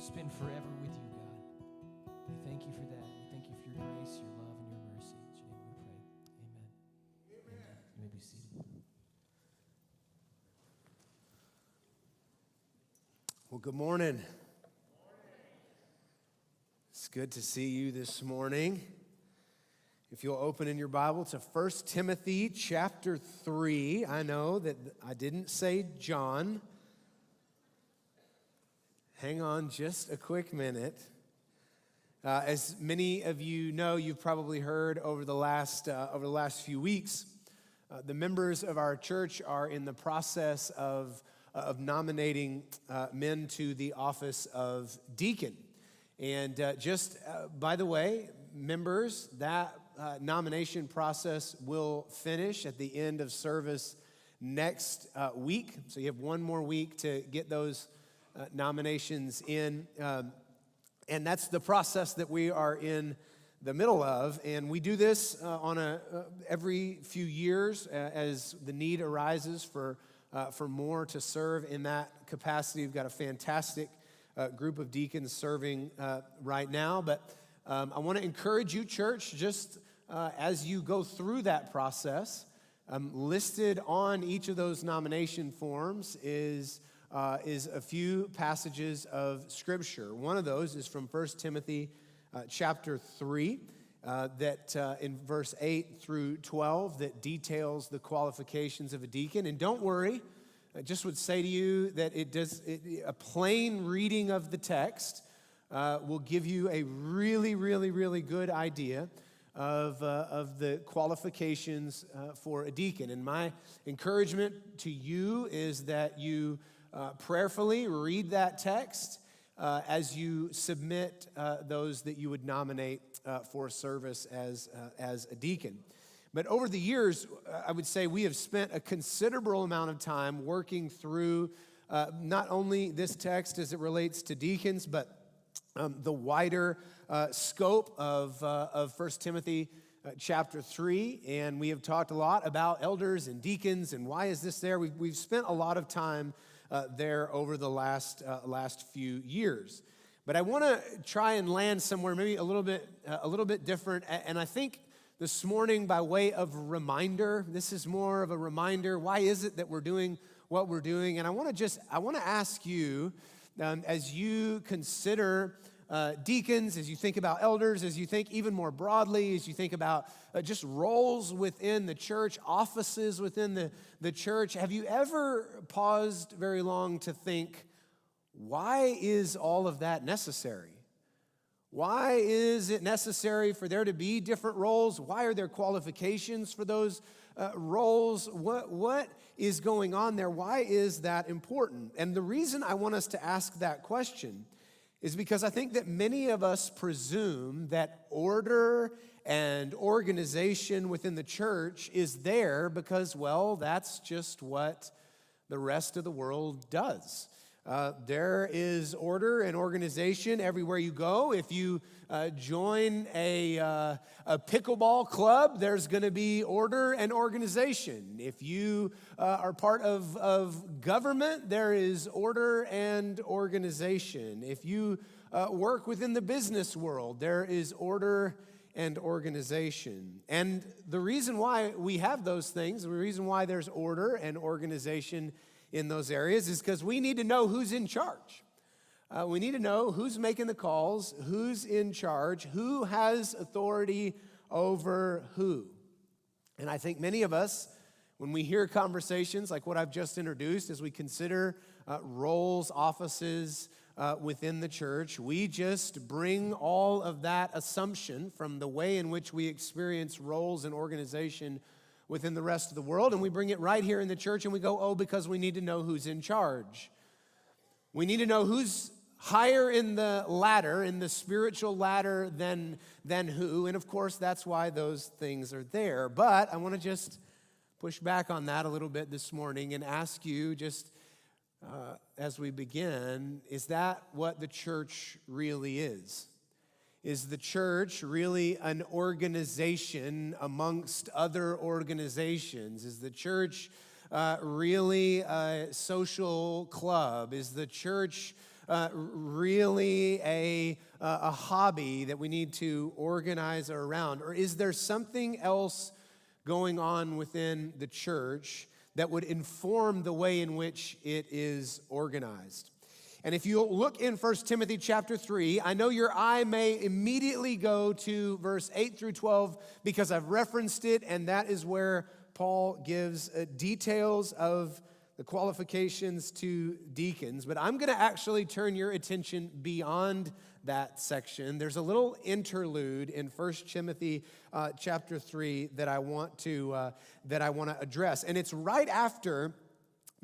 spend forever with you, God. We thank you for that. We thank you for your grace, your love, and your mercy. In your name we pray. Amen. Amen. You may be seated. Well, good morning. It's good to see you this morning. If you'll open in your Bible to 1 Timothy chapter 3. I know that I didn't say John. Hang on just a quick minute. As many of you know, you've probably heard over the last few weeks, the members of our church are in the process of nominating men to the office of deacon. And by the way, members, that nomination process will finish at the end of service next week. So you have one more week to get those nominations in. And that's the process that we are in the middle of. And we do this on every few years as the need arises for more to serve in that capacity. We've got a fantastic group of deacons serving right now. But I want to encourage you, church, just as you go through that process, listed on each of those nomination forms is a few passages of Scripture. One of those is from 1 Timothy chapter 3, that in verse 8 through 12, that details the qualifications of a deacon. And don't worry, I just would say to you that a plain reading of the text will give you a really, really, really good idea of the qualifications for a deacon. And my encouragement to you is that you prayerfully read that text as you submit those that you would nominate for service as a deacon. But over the years, I would say we have spent a considerable amount of time working through not only this text as it relates to deacons, but the wider scope of 1 Timothy chapter 3. And we have talked a lot about elders and deacons and why is this there. We've spent a lot of time there over the last few years. But I want to try and land somewhere maybe a little bit different. And I think this morning, by way of reminder, this is more of a reminder. Why is it that we're doing what we're doing? And I want to ask you, as you consider deacons, as you think about elders, as you think even more broadly, as you think about just roles within the church, offices within the church, have you ever paused very long to think, why is all of that necessary? Why is it necessary for there to be different roles? Why are there qualifications for those roles? What is going on there? Why is that important? And the reason I want us to ask that question is because I think that many of us presume that order and organization within the church is there because, well, that's just what the rest of the world does. There is order and organization everywhere you go. If you join a pickleball club, there's going to be order and organization. If you are part of government, there is order and organization. If you work within the business world, there is order and organization. And the reason why we have those things, the reason why there's order and organization in those areas is because we need to know who's in charge. We need to know who's making the calls, who's in charge, who has authority over who. And I think many of us, when we hear conversations like what I've just introduced, as we consider roles, offices within the church, we just bring all of that assumption from the way in which we experience roles and organization within the rest of the world, and we bring it right here in the church, and we go, because we need to know who's in charge. We need to know who's higher in the ladder, in the spiritual ladder than who, and of course, that's why those things are there. But I want to just push back on that a little bit this morning and ask you, just as we begin, is that what the church really is? Is the church really an organization amongst other organizations? Is the church really a social club? Is the church really a hobby that we need to organize around? Or is there something else going on within the church that would inform the way in which it is organized? And if you look in 1 Timothy chapter 3, I know your eye may immediately go to verse 8 through 12 because I've referenced it, and that is where Paul gives details of the qualifications to deacons. But I'm going to actually turn your attention beyond that section. There's a little interlude in 1 Timothy chapter 3 that I want to address, and it's right after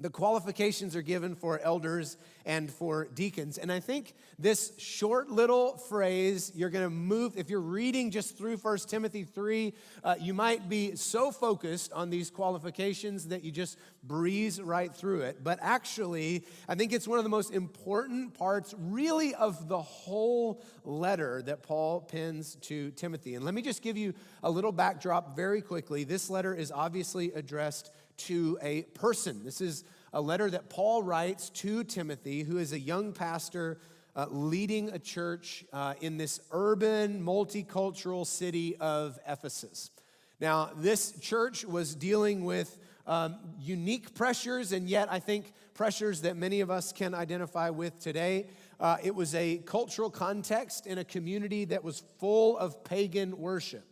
the qualifications are given for elders and for deacons. And I think this short little phrase, you're going to move, if you're reading just through 1 Timothy 3, you might be so focused on these qualifications that you just breeze right through it. But actually, I think it's one of the most important parts, really, of the whole letter that Paul pens to Timothy. And let me just give you a little backdrop very quickly. This letter is obviously addressed to a person. This is a letter that Paul writes to Timothy, who is a young pastor leading a church in this urban, multicultural city of Ephesus. Now, this church was dealing with unique pressures, and yet I think pressures that many of us can identify with today. It was a cultural context in a community that was full of pagan worship.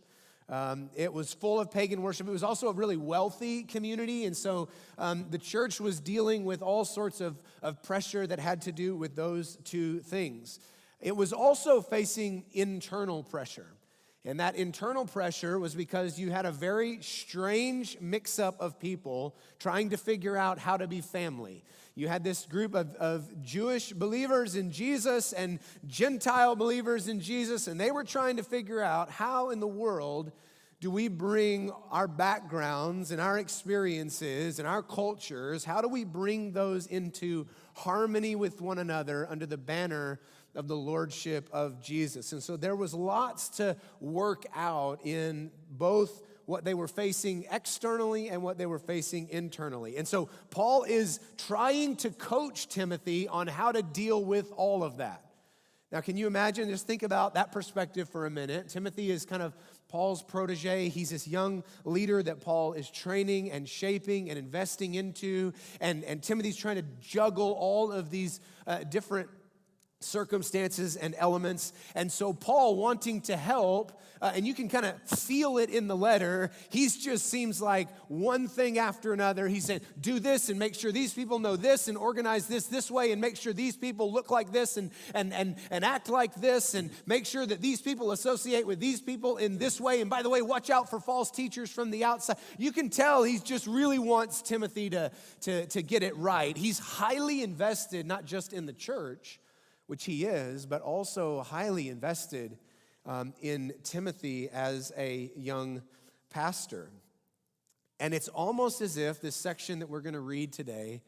It was full of pagan worship. It was also a really wealthy community, and so the church was dealing with all sorts of pressure that had to do with those two things. It was also facing internal pressure, and that internal pressure was because you had a very strange mix-up of people trying to figure out how to be family. You had this group of Jewish believers in Jesus and Gentile believers in Jesus, and they were trying to figure out how in the world do we bring our backgrounds and our experiences and our cultures, how do we bring those into harmony with one another under the banner of the lordship of Jesus? And so there was lots to work out in both what they were facing externally and what they were facing internally. And so Paul is trying to coach Timothy on how to deal with all of that. Now, can you imagine? Just think about that perspective for a minute. Timothy is kind of Paul's protege. He's this young leader that Paul is training and shaping and investing into. And Timothy's trying to juggle all of these different circumstances and elements. And so Paul, wanting to help, and you can kind of feel it in the letter, he just seems like one thing after another. He's saying, do this and make sure these people know this and organize this way and make sure these people look like this and act like this and make sure that these people associate with these people in this way. And by the way, watch out for false teachers from the outside. You can tell he just really wants Timothy to get it right. He's highly invested, not just in the church, which he is, but also highly invested in Timothy as a young pastor. And it's almost as if this section that we're going to read today,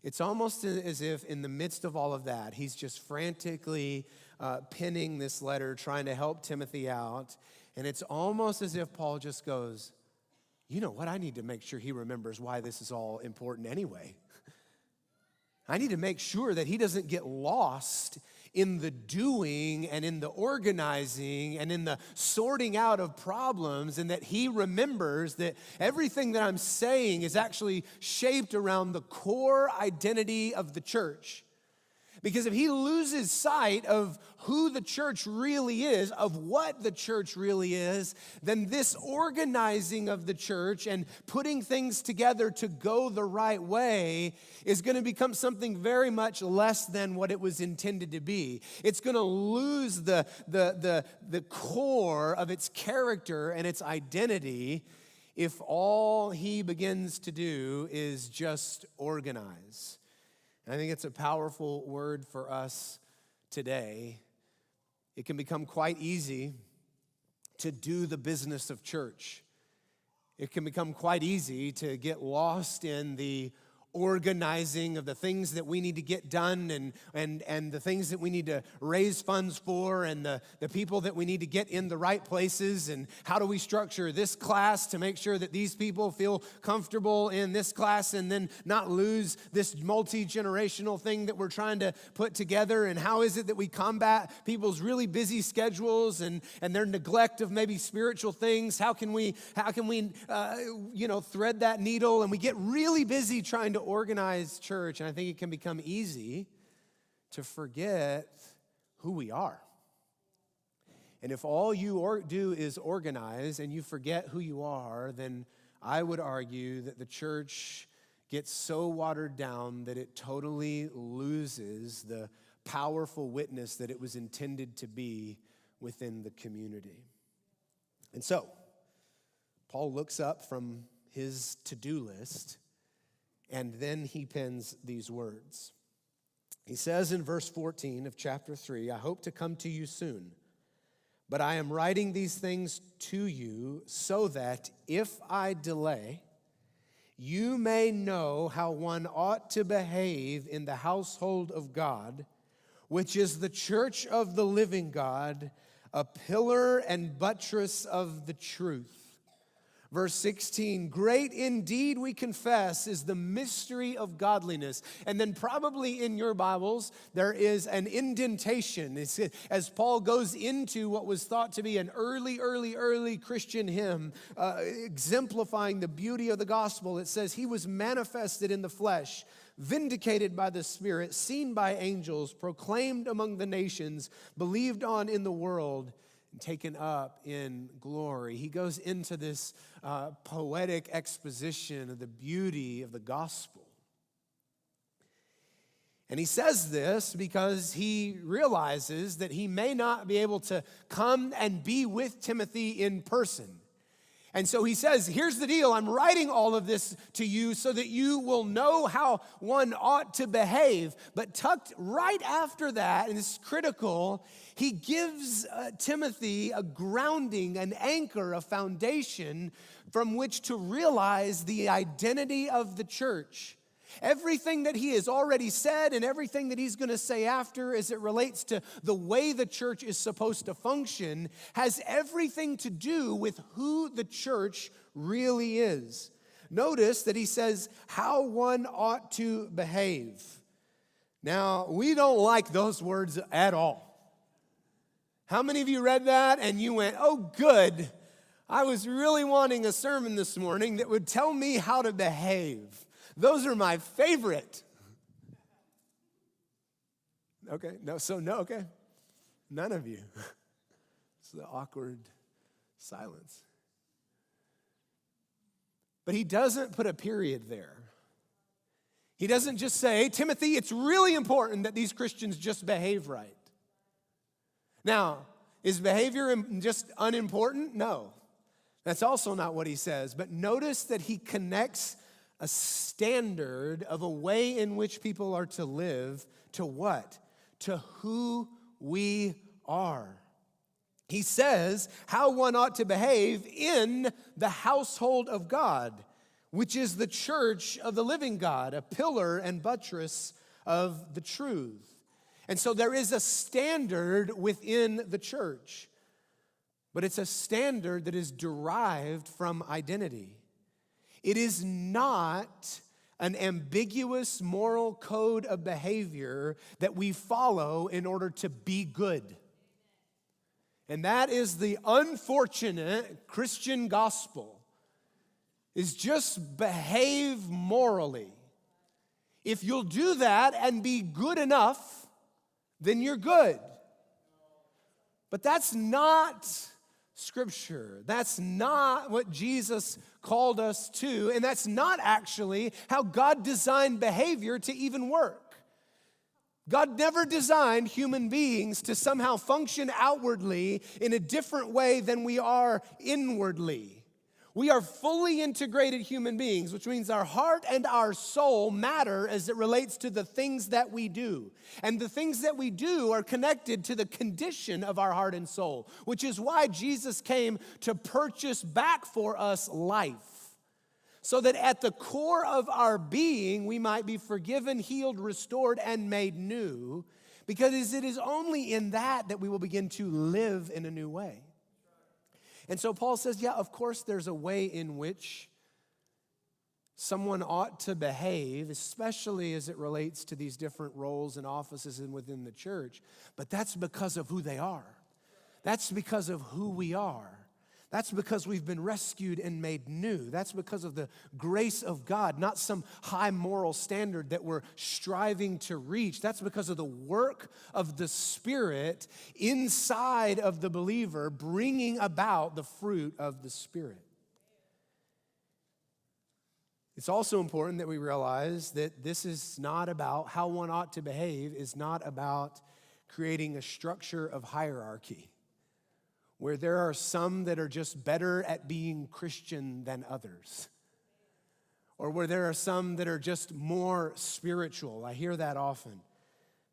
it's almost as if in the midst of all of that, he's just frantically penning this letter, trying to help Timothy out. And it's almost as if Paul just goes, you know what, I need to make sure he remembers why this is all important anyway. I need to make sure that he doesn't get lost in the doing and in the organizing and in the sorting out of problems, and that he remembers that everything that I'm saying is actually shaped around the core identity of the church. Because if he loses sight of who the church really is, of what the church really is, then this organizing of the church and putting things together to go the right way is going to become something very much less than what it was intended to be. It's going to lose the core of its character and its identity if all he begins to do is just organize. I think it's a powerful word for us today. It can become quite easy to do the business of church. It can become quite easy to get lost in the organizing of the things that we need to get done and the things that we need to raise funds for and the people that we need to get in the right places and how do we structure this class to make sure that these people feel comfortable in this class and then not lose this multi-generational thing that we're trying to put together, and how is it that we combat people's really busy schedules and their neglect of maybe spiritual things. How can we thread that needle? And we get really busy trying to organize church, and I think it can become easy to forget who we are. And if all you do is organize and you forget who you are, then I would argue that the church gets so watered down that it totally loses the powerful witness that it was intended to be within the community. And so, Paul looks up from his to-do list, and then he pens these words. He says in verse 14 of chapter 3, I hope to come to you soon, but I am writing these things to you so that if I delay, you may know how one ought to behave in the household of God, which is the church of the living God, a pillar and buttress of the truth. Verse 16, great indeed, we confess, is the mystery of godliness. And then probably in your Bibles, there is an indentation. As Paul goes into what was thought to be an early Christian hymn, exemplifying the beauty of the gospel, it says, he was manifested in the flesh, vindicated by the Spirit, seen by angels, proclaimed among the nations, believed on in the world, and taken up in glory. He goes into this poetic exposition of the beauty of the gospel. And he says this because he realizes that he may not be able to come and be with Timothy in person. And so he says, here's the deal. I'm writing all of this to you so that you will know how one ought to behave. But tucked right after that, and it's critical, he gives Timothy a grounding, an anchor, a foundation from which to realize the identity of the church. Everything that he has already said and everything that he's going to say after as it relates to the way the church is supposed to function has everything to do with who the church really is. Notice that he says how one ought to behave. Now, we don't like those words at all. How many of you read that and you went, oh, good. I was really wanting a sermon this morning that would tell me how to behave. Those are my favorite. Okay, okay. None of you. It's the awkward silence. But he doesn't put a period there. He doesn't just say, Timothy, it's really important that these Christians just behave right. Now, is behavior just unimportant? No. That's also not what he says. But notice that he connects a standard of a way in which people are to live to what? To who we are. He says how one ought to behave in the household of God, which is the church of the living God, a pillar and buttress of the truth. And so there is a standard within the church, but it's a standard that is derived from identity. It is not an ambiguous moral code of behavior that we follow in order to be good. And that is the unfortunate Christian gospel, is just behave morally. If you'll do that and be good enough, then you're good. But that's not Scripture. That's not what Jesus called us to, and that's not actually how God designed behavior to even work. God never designed human beings to somehow function outwardly in a different way than we are inwardly. We are fully integrated human beings, which means our heart and our soul matter as it relates to the things that we do. And the things that we do are connected to the condition of our heart and soul, which is why Jesus came to purchase back for us life. so that at the core of our being we might be forgiven, healed, restored, and made new, because it is only in that that we will begin to live in a new way. And so Paul says, yeah, of course there's a way in which someone ought to behave, especially as it relates to these different roles and offices and within the church, but that's because of who they are. That's because of who we are. That's because we've been rescued and made new. That's because of the grace of God, not some high moral standard that we're striving to reach. That's because of the work of the Spirit inside of the believer, bringing about the fruit of the Spirit. It's also important that we realize that this is not about how one ought to behave, is not about creating a structure of hierarchy, where there are some that are just better at being Christian than others, or where there are some that are just more spiritual. I hear that often,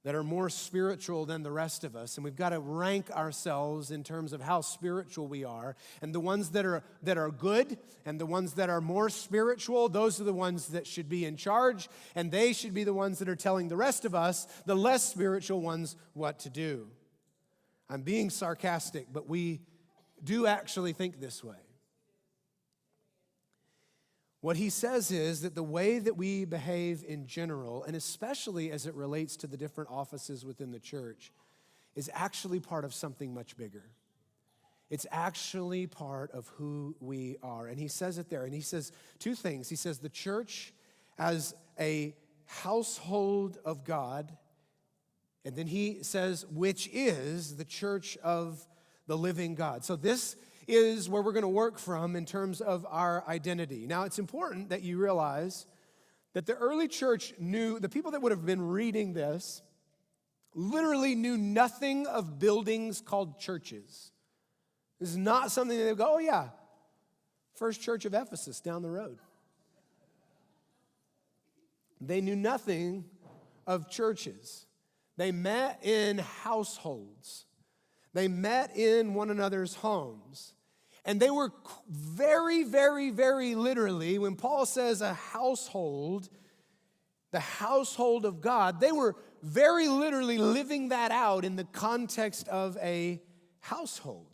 that are more spiritual than the rest of us, and we've got to rank ourselves in terms of how spiritual we are. And the ones that are good and the ones that are more spiritual, those are the ones that should be in charge, and they should be the ones that are telling the rest of us, the less spiritual ones, what to do. I'm being sarcastic, but we do actually think this way. What he says is that the way that we behave in general, and especially as it relates to the different offices within the church, is actually part of something much bigger. It's actually part of who we are. And he says it there, and he says two things. He says the church as a household of God, and then he says, which is the church of the living God. So this is where we're going to work from in terms of our identity. Now, it's important that you realize that the early church knew, the people that would have been reading this literally knew nothing of buildings called churches. This is not something that they go, oh yeah, First Church of Ephesus down the road. They knew nothing of churches. They met in households. They met in one another's homes. And they were very, very, very literally, when Paul says a household, the household of God, they were very literally living that out in the context of a household.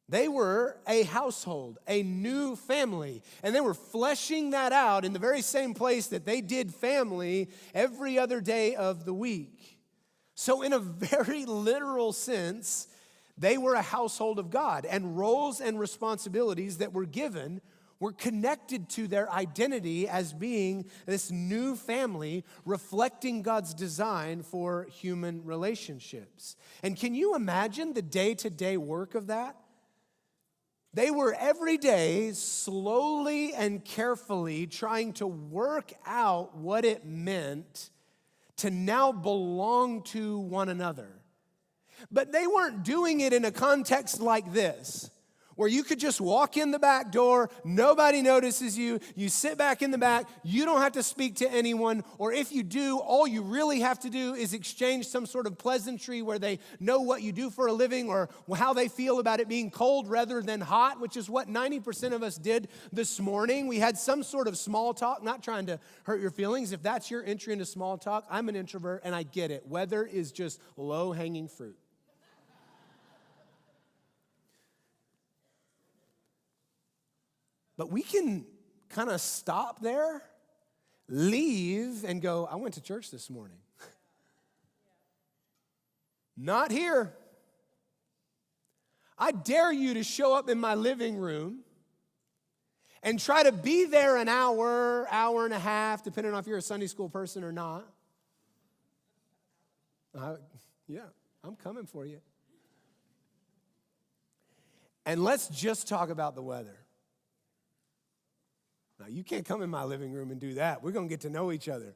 They were a household, a new family, and they were fleshing that out in the very same place that they did family every other day of the week. So in a very literal sense, they were a household of God, and roles and responsibilities that were given were connected to their identity as being this new family reflecting God's design for human relationships. And can you imagine the day-to-day work of that? They were every day slowly and carefully trying to work out what it meant to now belong to one another. But they weren't doing it in a context like this, where you could just walk in the back door, nobody notices you, you sit back in the back, you don't have to speak to anyone, or if you do, all you really have to do is exchange some sort of pleasantry where they know what you do for a living or how they feel about it being cold rather than hot, which is what 90% of us did this morning. We had some sort of small talk, not trying to hurt your feelings. If that's your entry into small talk, I'm an introvert and I get it. Weather is just low-hanging fruit. But we can kind of stop there, leave, and go, I went to church this morning. Not here. I dare you to show up in my living room and try to be there an hour, hour and a half, depending on if you're a Sunday school person or not. Yeah, I'm coming for you. And let's just talk about the weather. Now, you can't come in my living room and do that. We're going to get to know each other.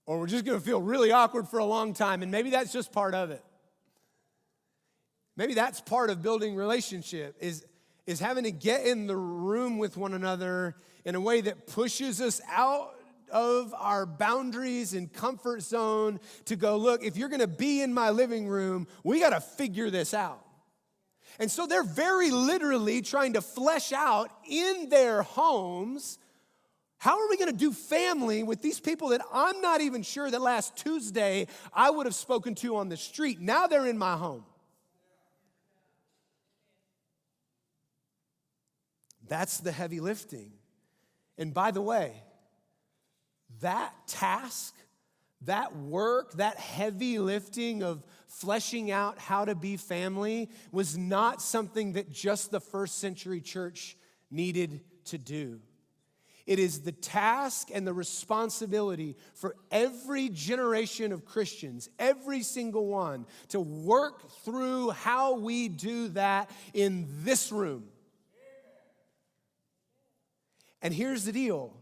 Or we're just going to feel really awkward for a long time, and maybe that's just part of it. Maybe that's part of building relationship, is having to get in the room with one another in a way that pushes us out of our boundaries and comfort zone to go, look, if you're going to be in my living room, we got to figure this out. And so they're very literally trying to flesh out in their homes, how are we going to do family with these people that I'm not even sure that last Tuesday I would have spoken to on the street? Now they're in my home. That's the heavy lifting. And by the way, that task, that work, that heavy lifting of fleshing out how to be family was not something that just the first century church needed to do. It is the task and the responsibility for every generation of Christians, every single one, to work through how we do that in this room. And here's the deal.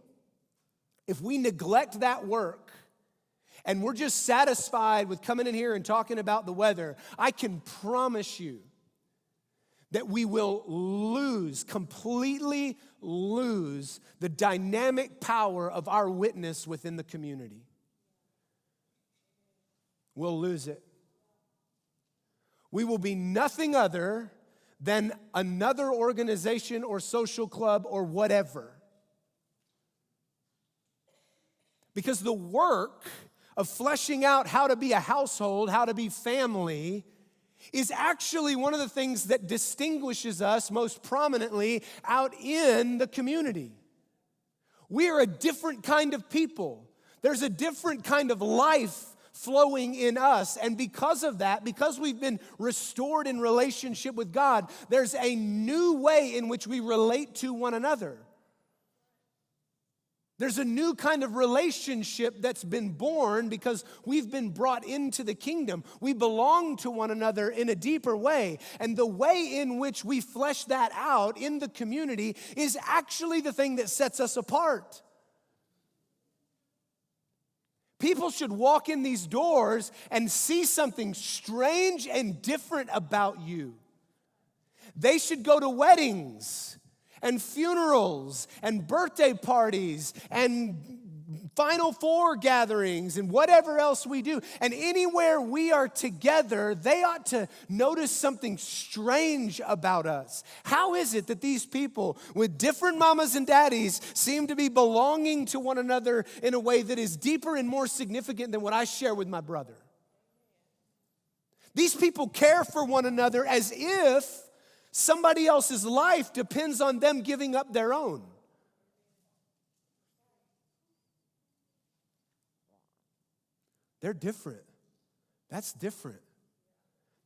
If we neglect that work and we're just satisfied with coming in here and talking about the weather, I can promise you that we will completely lose the dynamic power of our witness within the community. We'll lose it. We will be nothing other than another organization or social club or whatever. Because the work of fleshing out how to be a household, how to be family, is actually one of the things that distinguishes us most prominently out in the community. We are a different kind of people. There's a different kind of life flowing in us. And because of that, because we've been restored in relationship with God, there's a new way in which we relate to one another. There's a new kind of relationship that's been born because we've been brought into the kingdom. We belong to one another in a deeper way. And the way in which we flesh that out in the community is actually the thing that sets us apart. People should walk in these doors and see something strange and different about you. They should go to weddings and funerals and birthday parties and Final Four gatherings and whatever else we do. And anywhere we are together, they ought to notice something strange about us. How is it that these people with different mamas and daddies seem to be belonging to one another in a way that is deeper and more significant than what I share with my brother? These people care for one another as if somebody else's life depends on them giving up their own. They're different. That's different.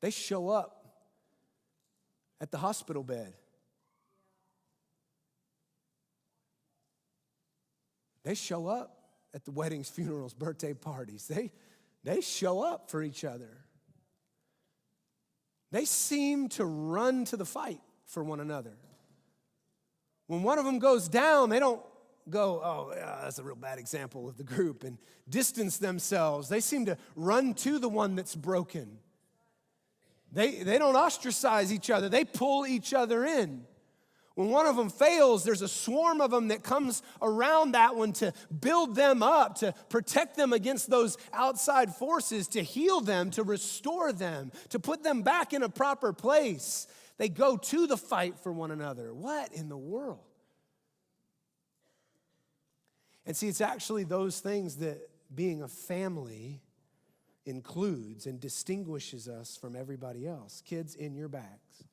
They show up at the hospital bed. They show up at the weddings, funerals, birthday parties. They show up for each other. They seem to run to the fight for one another. When one of them goes down, they don't go, oh, yeah, that's a real bad example of the group, and distance themselves. They seem to run to the one that's broken. They don't ostracize each other. They pull each other in. When one of them fails, there's a swarm of them that comes around that one to build them up, to protect them against those outside forces, to heal them, to restore them, to put them back in a proper place. They go to the fight for one another. What in the world? And see, it's actually those things that being a family includes and distinguishes us from everybody else. Kids, in your bags,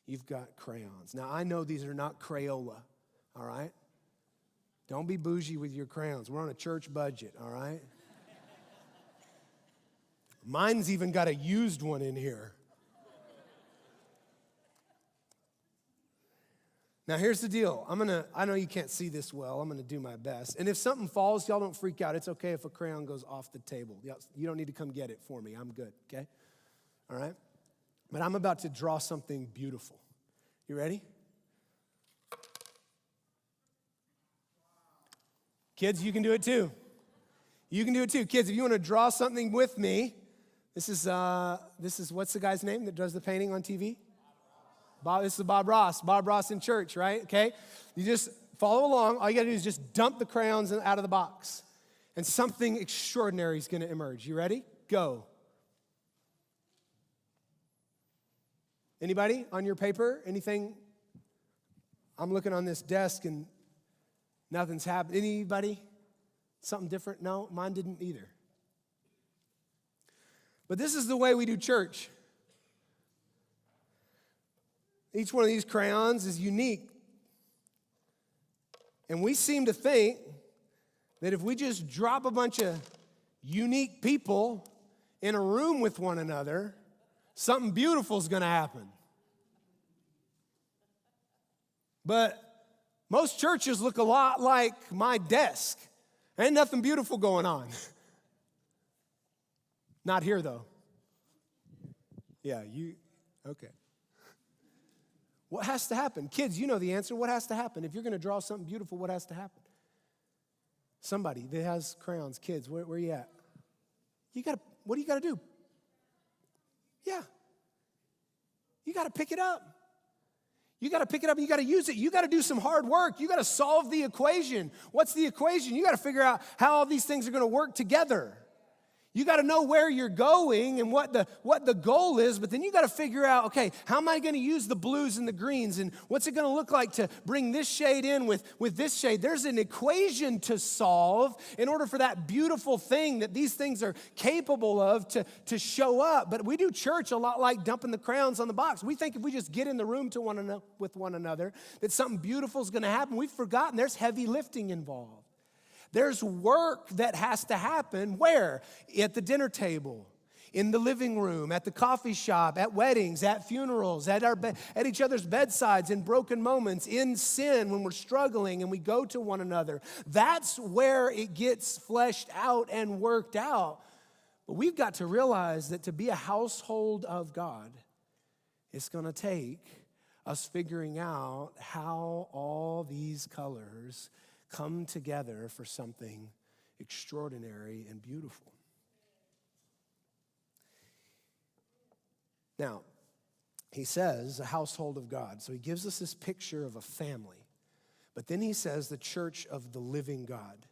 you've got crayons. Now, I know these are not Crayola, all right? Don't be bougie with your crayons. We're on a church budget, all right? Mine's even got a used one in here. Now, here's the deal. I know you can't see this well. I'm going to do my best. And if something falls, y'all don't freak out. It's okay if a crayon goes off the table. You don't need to come get it for me. I'm good, okay? All right? But I'm about to draw something beautiful. You ready? Kids, you can do it too. You can do it too. Kids, if you want to draw something with me, this is what's the guy's name that does the painting on TV? This is Bob Ross. Bob Ross in church, right? Okay? You just follow along. All you got to do is just dump the crayons out of the box. And something extraordinary is going to emerge. You ready? Go. Anybody on your paper? Anything? I'm looking on this desk and nothing's happened. Anybody? Something different? No, mine didn't either. But this is the way we do church. Each one of these crayons is unique. And we seem to think that if we just drop a bunch of unique people in a room with one another, something beautiful is going to happen. But most churches look a lot like my desk. Ain't nothing beautiful going on. Not here, though. Yeah, okay. What has to happen? Kids, you know the answer. What has to happen? If you're going to draw something beautiful, what has to happen? Somebody that has crayons, kids, where you at? What do you got to do? Yeah. You got to pick it up. You got to pick it up and you got to use it. You got to do some hard work. You got to solve the equation. What's the equation? You got to figure out how all these things are going to work together. You got to know where you're going and what the goal is, but then you got to figure out, okay, how am I going to use the blues and the greens, and what's it going to look like to bring this shade in with this shade? There's an equation to solve in order for that beautiful thing that these things are capable of to show up. But we do church a lot like dumping the crayons on the box. We think if we just get in the room with one another, that something beautiful is going to happen. We've forgotten there's heavy lifting involved. There's work that has to happen where? At the dinner table, in the living room, at the coffee shop, at weddings, at funerals, at each other's bedsides, in broken moments, in sin when we're struggling and we go to one another. That's where it gets fleshed out and worked out. But we've got to realize that to be a household of God, it's going to take us figuring out how all these colors come together for something extraordinary and beautiful. Now, he says a household of God. So he gives us this picture of a family. But then he says the church of the living God.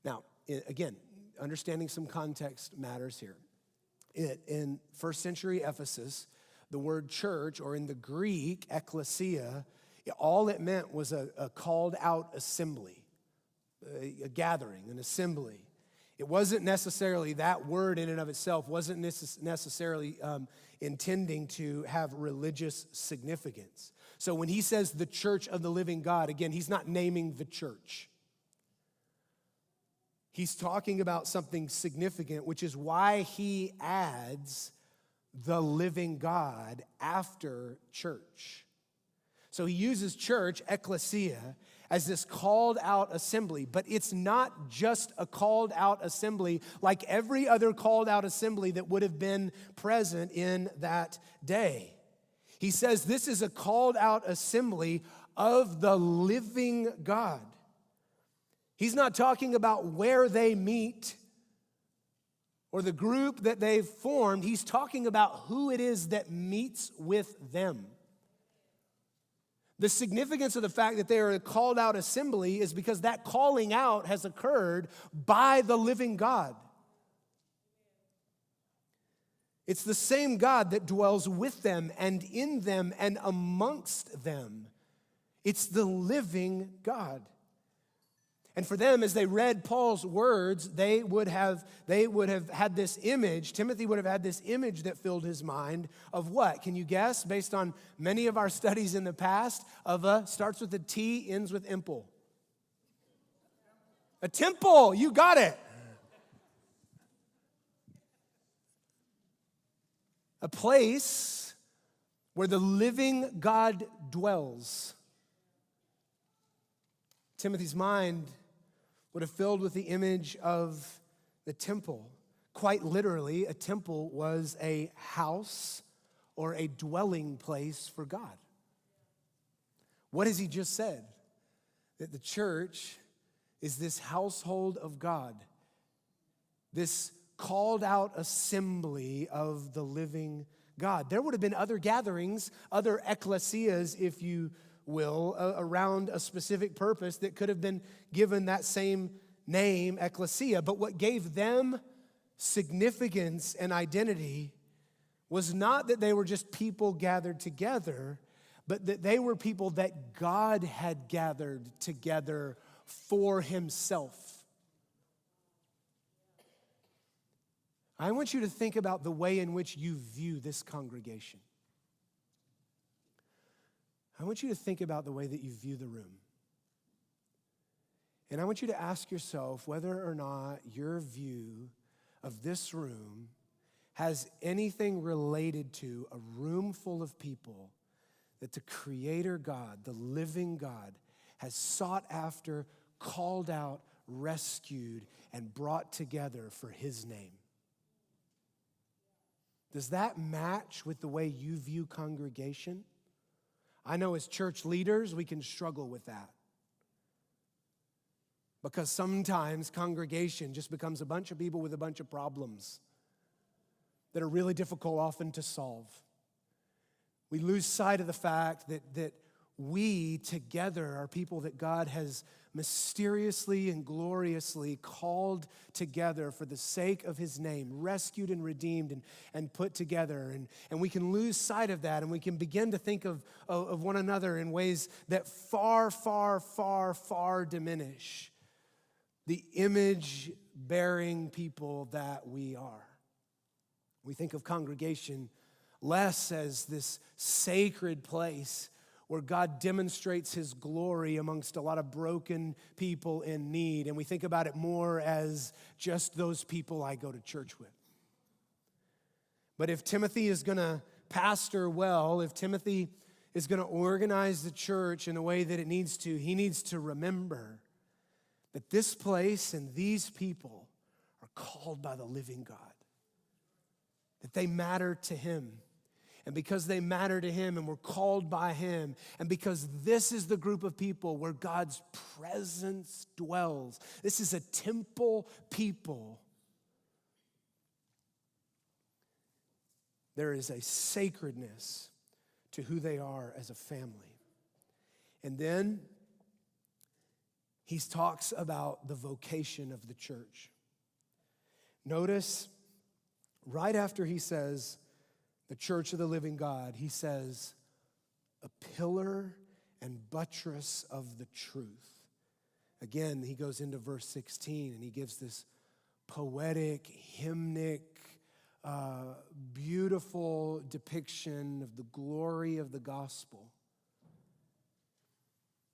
Now, again, understanding some context matters here. In first century Ephesus, the word church, or in the Greek, ekklesia, all it meant was a called out assembly. A gathering, an assembly. It wasn't necessarily, that word in and of itself wasn't necessarily intending to have religious significance. So when he says the church of the living God, again, he's not naming the church. He's talking about something significant, which is why he adds the living God after church. So he uses church, ekklesia, as this called out assembly, but it's not just a called out assembly like every other called out assembly that would have been present in that day. He says this is a called out assembly of the living God. He's not talking about where they meet or the group that they've formed. He's talking about who it is that meets with them. The significance of the fact that they are a called out assembly is because that calling out has occurred by the living God. It's the same God that dwells with them and in them and amongst them. It's the living God. And for them, as they read Paul's words, they would have had this image. Timothy would have had this image that filled his mind of what? Can you guess? Based on many of our studies in the past, starts with a T, ends with imple. A temple, you got it. A place where the living God dwells. Timothy's mind would have filled with the image of the temple. Quite literally, a temple was a house or a dwelling place for God. What has he just said? That the church is this household of God, this called out assembly of the living God. There would have been other gatherings, other ecclesias, if you will, around a specific purpose that could have been given that same name, ecclesia. But what gave them significance and identity was not that they were just people gathered together, but that they were people that God had gathered together for himself. I want you to think about the way in which you view this congregation. I want you to think about the way that you view the room. And I want you to ask yourself whether or not your view of this room has anything related to a room full of people that the Creator God, the living God, has sought after, called out, rescued, and brought together for his name. Does that match with the way you view congregation? I know as church leaders, we can struggle with that. Because sometimes congregation just becomes a bunch of people with a bunch of problems that are really difficult often to solve. We lose sight of the fact that we together are people that God has mysteriously and gloriously called together for the sake of his name, rescued and redeemed and put together. And we can lose sight of that, and we can begin to think of one another in ways that far, far, far, far diminish the image-bearing people that we are. We think of congregation less as this sacred place where God demonstrates his glory amongst a lot of broken people in need. And we think about it more as just those people I go to church with. But if Timothy is going to pastor well, if Timothy is going to organize the church in the way that it needs to, he needs to remember that this place and these people are called by the living God, that they matter to him. And because they matter to him and we're called by him, and because this is the group of people where God's presence dwells, this is a temple people, there is a sacredness to who they are as a family. And then he talks about the vocation of the church. Notice, right after he says, the church of the living God, he says, a pillar and buttress of the truth. Again, he goes into verse 16 and he gives this poetic, hymnic, beautiful depiction of the glory of the gospel.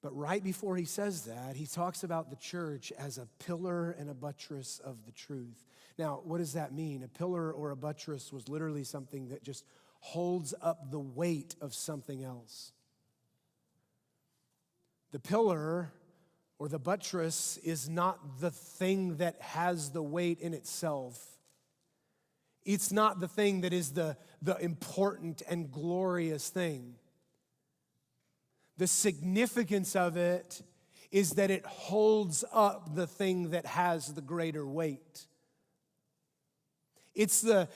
But right before he says that, he talks about the church as a pillar and a buttress of the truth. Now, what does that mean? A pillar or a buttress was literally something that just holds up the weight of something else. The pillar or the buttress is not the thing that has the weight in itself. It's not the thing that is the important and glorious thing. The significance of it is that it holds up the thing that has the greater weight. It's the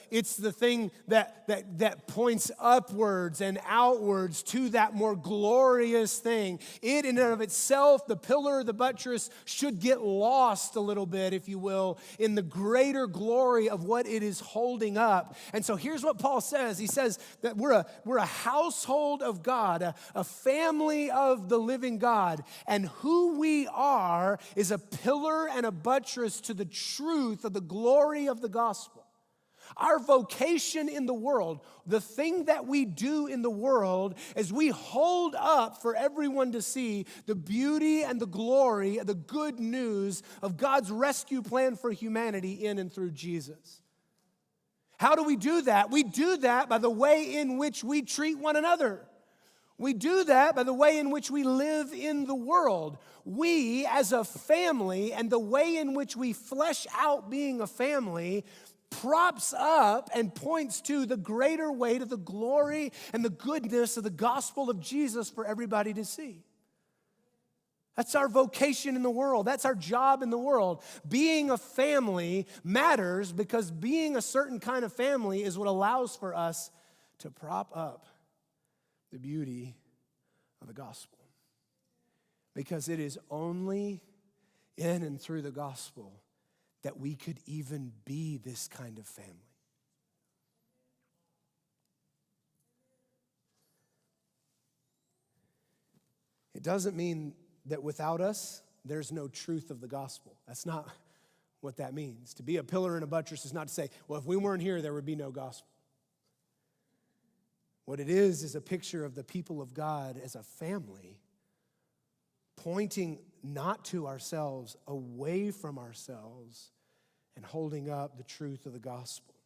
thing that points upwards and outwards to that more glorious thing. It in and of itself, the pillar, the buttress, should get lost a little bit, if you will, in the greater glory of what it is holding up. And so here's what Paul says. He says that we're a household of God, a family of the living God, and who we are is a pillar and a buttress to the truth of the glory of the gospel. Our vocation in the world, the thing that we do in the world, is we hold up for everyone to see the beauty and the glory, the good news of God's rescue plan for humanity in and through Jesus. How do we do that? We do that by the way in which we treat one another. We do that by the way in which we live in the world. We, as a family, and the way in which we flesh out being a family props up and points to the greater weight of the glory and the goodness of the gospel of Jesus for everybody to see. That's our vocation in the world. That's our job in the world. Being a family matters because being a certain kind of family is what allows for us to prop up the beauty of the gospel. Because it is only in and through the gospel that we could even be this kind of family. doesn't mean that without us, there's no truth of the gospel. That's not what that means. To be a pillar and a buttress is not to say, well, if we weren't here, there would be no gospel. What it is a picture of the people of God as a family, pointing not to ourselves, away from ourselves, and holding up the truth of the gospel.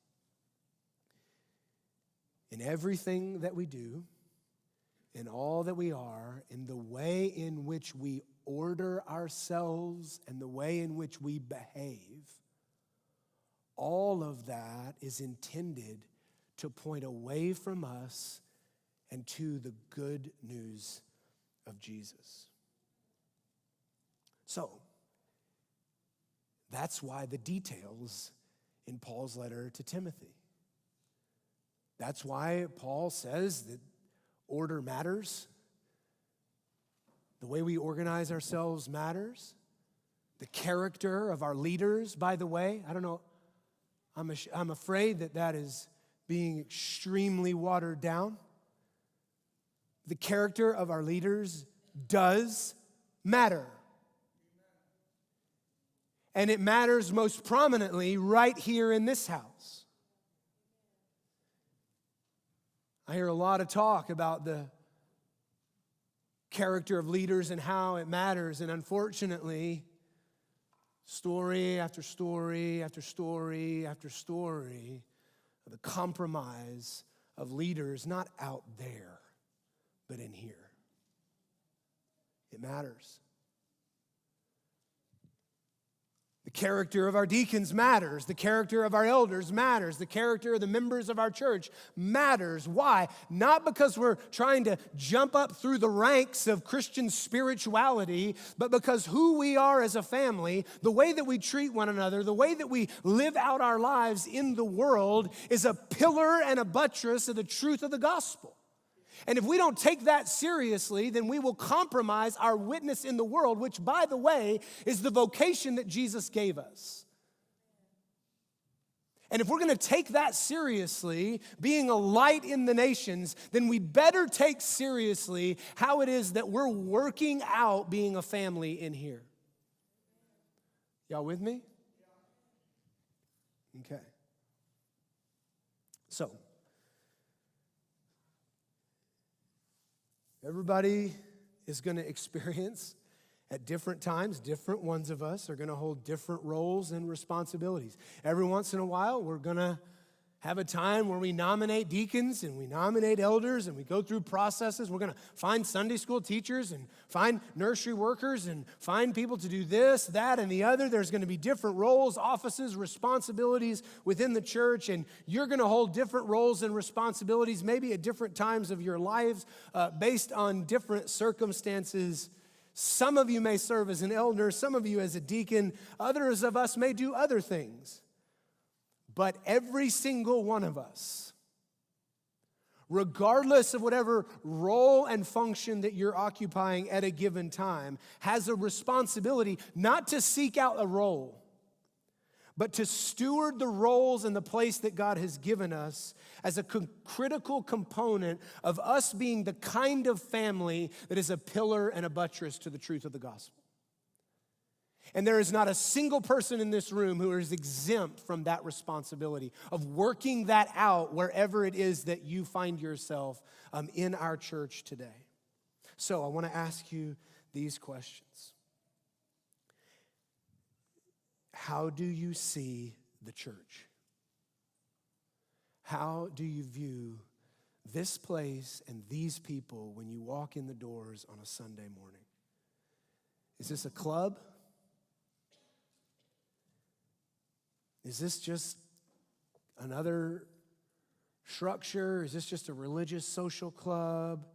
In everything that we do, in all that we are, in the way in which we order ourselves and the way in which we behave, all of that is intended to point away from us and to the good news of Jesus. So, that's why the details in Paul's letter to Timothy. That's why Paul says that order matters. The way we organize ourselves matters. The character of our leaders, by the way, I don't know, I'm afraid that is being extremely watered down. The character of our leaders does matter. And it matters most prominently right here in this house. I hear a lot of talk about the character of leaders and how it matters. And unfortunately, story after story after story after story of the compromise of leaders, not out there, but in here. It matters. The character of our deacons matters. The character of our elders matters. The character of the members of our church matters. Why? Not because we're trying to jump up through the ranks of Christian spirituality, but because who we are as a family, the way that we treat one another, the way that we live out our lives in the world is a pillar and a buttress of the truth of the gospel. And if we don't take that seriously, then we will compromise our witness in the world, which, by the way, is the vocation that Jesus gave us. And if we're going to take that seriously, being a light in the nations, then we better take seriously how it is that we're working out being a family in here. Y'all with me? Okay. So, everybody is going to experience at different times, different ones of us are going to hold different roles and responsibilities. Every once in a while, we're going to have a time where we nominate deacons and we nominate elders and we go through processes. We're going to find Sunday school teachers and find nursery workers and find people to do this, that, and the other. There's going to be different roles, offices, responsibilities within the church, and you're going to hold different roles and responsibilities maybe at different times of your lives based on different circumstances. Some of you may serve as an elder, some of you as a deacon, others of us may do other things. But every single one of us, regardless of whatever role and function that you're occupying at a given time, has a responsibility not to seek out a role, but to steward the roles and the place that God has given us as a critical component of us being the kind of family that is a pillar and a buttress to the truth of the gospel. And there is not a single person in this room who is exempt from that responsibility of working that out wherever it is that you find yourself in our church today. So I want to ask you these questions. How do you see the church? How do you view this place and these people when you walk in the doors on a Sunday morning? Is this a club? Is this just another structure? Is this just a religious social club?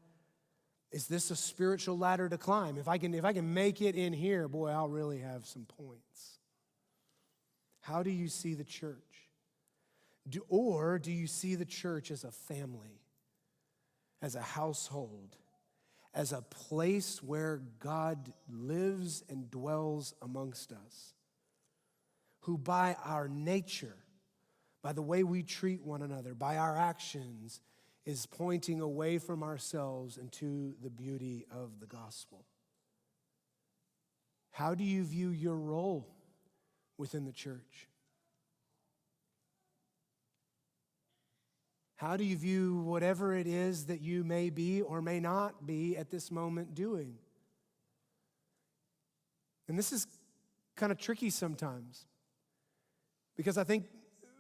Is this a spiritual ladder to climb? If I can make it in here, boy, I'll really have some points. How do you see the church? Or do you see the church as a family, as a household, as a place where God lives and dwells amongst us? Who by our nature, by the way we treat one another, by our actions, is pointing away from ourselves into the beauty of the gospel. How do you view your role within the church? How do you view whatever it is that you may be or may not be at this moment doing? And this is kind of tricky sometimes, because I think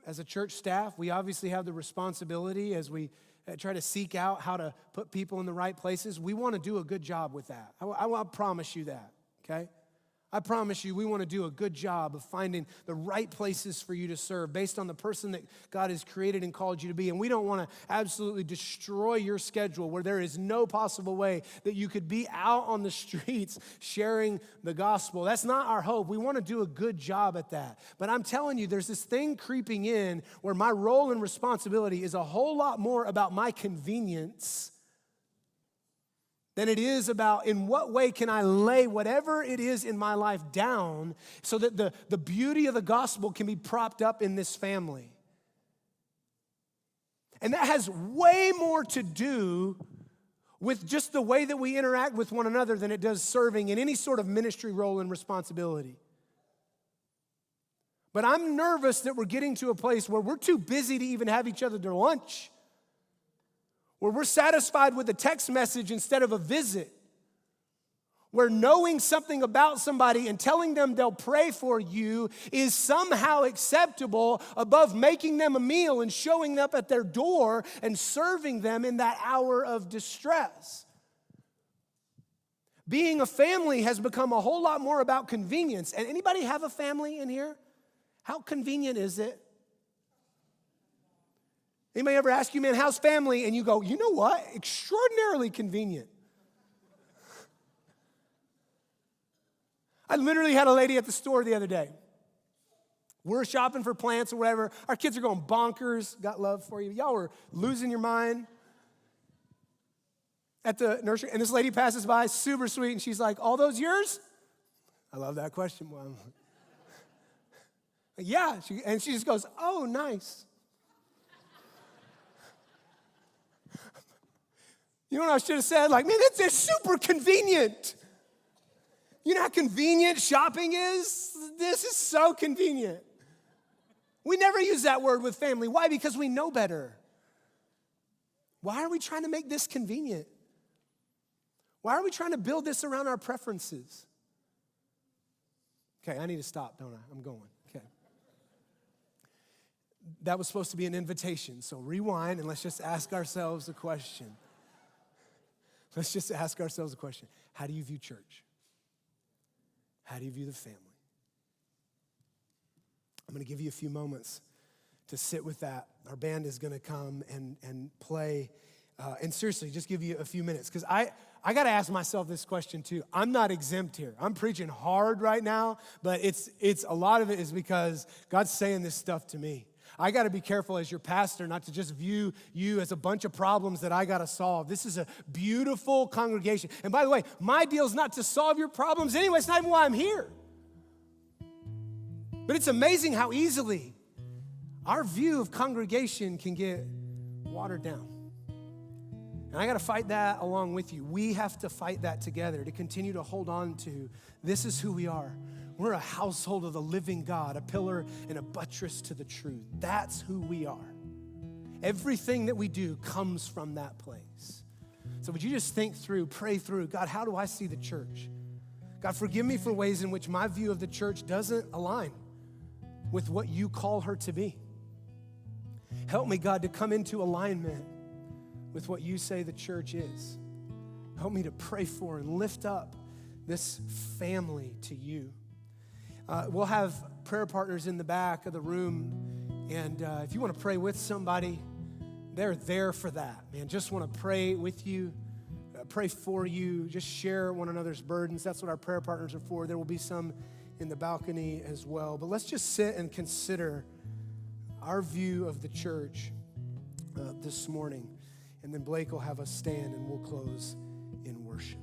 as a church staff, we obviously have the responsibility as we try to seek out how to put people in the right places. We want to do a good job with that. I promise you that, okay? I promise you, we want to do a good job of finding the right places for you to serve based on the person that God has created and called you to be. And we don't want to absolutely destroy your schedule where there is no possible way that you could be out on the streets sharing the gospel. That's not our hope. We want to do a good job at that. But I'm telling you, there's this thing creeping in where my role and responsibility is a whole lot more about my convenience than it is about in what way can I lay whatever it is in my life down so that the beauty of the gospel can be propped up in this family. And that has way more to do with just the way that we interact with one another than it does serving in any sort of ministry role and responsibility. But I'm nervous that we're getting to a place where we're too busy to even have each other to lunch, where we're satisfied with a text message instead of a visit, where knowing something about somebody and telling them they'll pray for you is somehow acceptable above making them a meal and showing up at their door and serving them in that hour of distress. Being a family has become a whole lot more about convenience. And anybody have a family in here? How convenient is it? Anybody ever ask you, man, how's family? And you go, you know what? Extraordinarily convenient. I literally had a lady at the store the other day. We're shopping for plants or whatever. Our kids are going bonkers. Got love for you. Y'all were losing your mind at the nursery. And this lady passes by, super sweet, and she's like, all those yours? I love that question. Well, yeah. And she just goes, oh, nice. You know what I should have said? Like, man, it's super convenient. You know how convenient shopping is? This is so convenient. We never use that word with family. Why? Because we know better. Why are we trying to make this convenient? Why are we trying to build this around our preferences? Okay, I need to stop, don't I? I'm going. Okay. That was supposed to be an invitation, so rewind and let's just ask ourselves a question. Let's just ask ourselves a question. How do you view church? How do you view the family? I'm going to give you a few moments to sit with that. Our band is going to come and play. And seriously, just give you a few minutes. Because I got to ask myself this question too. I'm not exempt here. I'm preaching hard right now, but it's a lot of it is because God's saying this stuff to me. I got to be careful as your pastor not to just view you as a bunch of problems that I got to solve. This is a beautiful congregation. And by the way, my deal is not to solve your problems anyway. It's not even why I'm here. But it's amazing how easily our view of congregation can get watered down. And I got to fight that along with you. We have to fight that together to continue to hold on to this is who we are. We're a household of the living God, a pillar and a buttress to the truth. That's who we are. Everything that we do comes from that place. So would you just think through, pray through, God, how do I see the church? God, forgive me for ways in which my view of the church doesn't align with what you call her to be. Help me, God, to come into alignment with what you say the church is. Help me to pray for and lift up this family to you. We'll have prayer partners in the back of the room, and if you want to pray with somebody, they're there for that, man. Just want to pray with you, pray for you, just share one another's burdens. That's what our prayer partners are for. There will be some in the balcony as well. But let's just sit and consider our view of the church this morning, and then Blake will have us stand, and we'll close in worship.